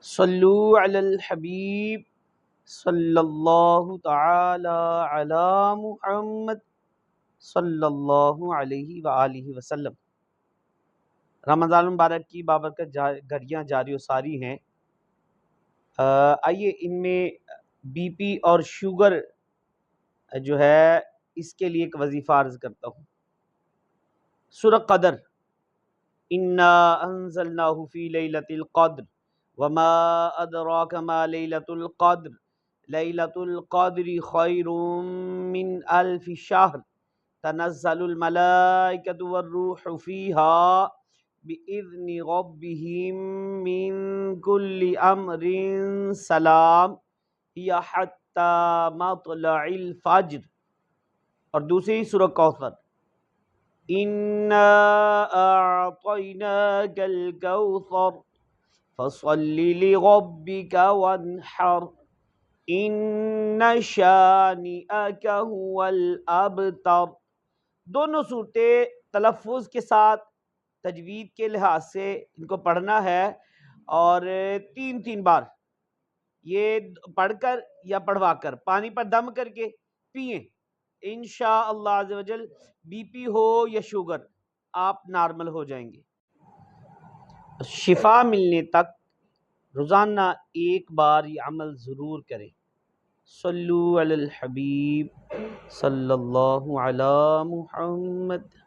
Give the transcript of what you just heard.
صلو علی الحبیب صلی اللہ تعالی علی محمد صلی اللہ علیہ وآلہ وسلم۔ رمضان المبارک کی بابرکت گھڑیاں جاری و ساری ہیں۔ آئیے ان میں بی پی اور شوگر جو ہے اس کے لیے ایک وظیفہ عرض کرتا ہوں۔ سورہ قدر، انا انزلناہ فی لیلۃ القدر وما ادراک ما لیلۃ القدر لیلۃ القدر خیر من الف شہر تنزل الملائکۃ والروح فیہا بإذن ربہم من کل امر سلام ہی حتی مطلع الفجر۔ اور دوسری سورہ کوثر، انا اعطیناک الکوثر فصل لربک وانحر ان شانئک هو الابتر۔ دونوں صورتیں تلفظ کے ساتھ تجوید کے لحاظ سے ان کو پڑھنا ہے، اور تین تین بار یہ پڑھ کر یا پڑھوا کر پانی پر دم کر کے پئیں۔ انشاءاللہ عز و جل بی پی ہو یا شوگر آپ نارمل ہو جائیں گے۔ شفا ملنے تک روزانہ ایک بار یہ عمل ضرور کریں۔ صلو علی الحبیب صلی اللہ علی محمد۔